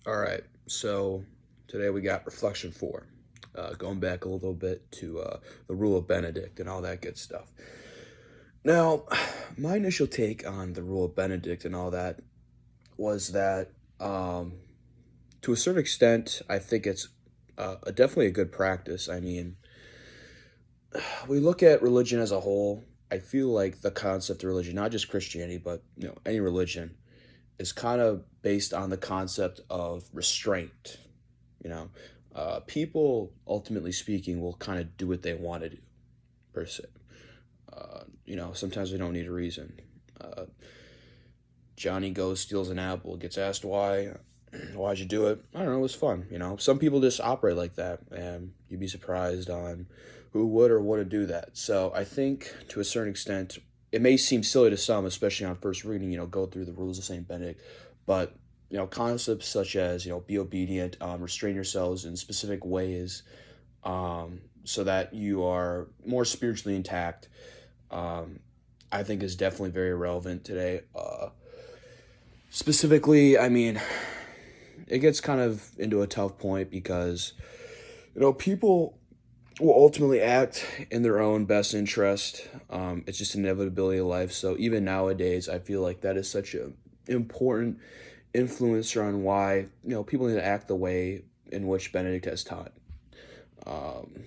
All right, so today we got reflection four, going back a little bit to the rule of Benedict and all that good stuff. Now, my initial take on the rule of Benedict and all that was that, um, to a certain extent, I think it's definitely a good practice. I mean, we look at religion as a whole. I feel like the concept of religion, not just Christianity, but any religion, is kind of based on the concept of restraint. You know, people, ultimately speaking, will kind of do what they want to do, per se. Sometimes they don't need a reason. Uh, Johnny goes, steals an apple, gets asked why. Why'd you do it? I don't know, it was fun. Some people just operate like that, and you'd be surprised on who would or wouldn't do that. So I think to a certain extent, it may seem silly to some, especially on first reading, go through the rules of St. Benedict, but concepts such as, be obedient, restrain yourselves in specific ways, so that you are more spiritually intact, um, I think is definitely very relevant today. Specifically, I mean, it gets kind of into a tough point because, people will ultimately act in their own best interest. It's just inevitability of life. So even nowadays, I feel like that is such an important influencer on why, people need to act the way in which Benedict has taught. Um,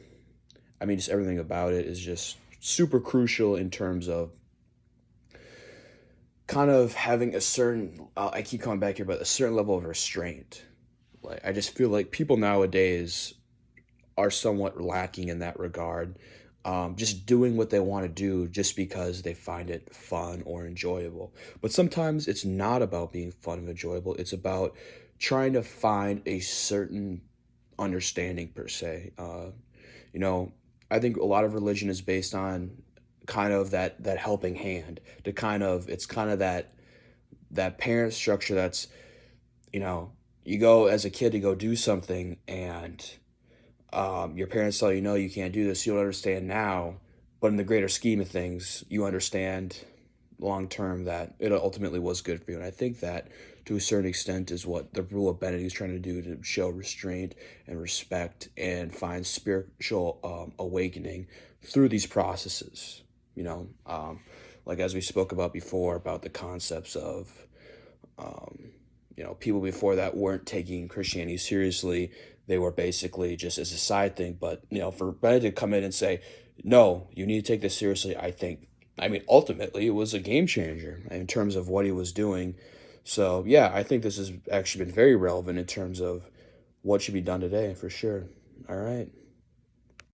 I mean, just everything about it is just super crucial in terms of kind of having a certain, I keep coming back here, but a certain level of restraint. Like, I just feel like people nowadays are somewhat lacking in that regard. Just doing what they want to do just because they find it fun or enjoyable. But sometimes it's not about being fun and enjoyable. It's about trying to find a certain understanding, per se. You know, I think a lot of religion is based on kind of that helping hand, to kind of, it's kind of that parent structure that's, you know you go as a kid to go do something, and your parents tell you, no, you can't do this, you don't understand now, but in the greater scheme of things, you understand long term that it ultimately was good for you. And I think that to a certain extent is what the rule of Benedict is trying to do, to show restraint and respect and find spiritual awakening through these processes. You know, like as we spoke about before, about the concepts of, um, people before that weren't taking Christianity seriously. They were basically just as a side thing. But, for Benedict to come in and say, no, you need to take this seriously, I mean, ultimately, it was a game changer in terms of what he was doing. So, yeah, I think this has actually been very relevant in terms of what should be done today, for sure. All right.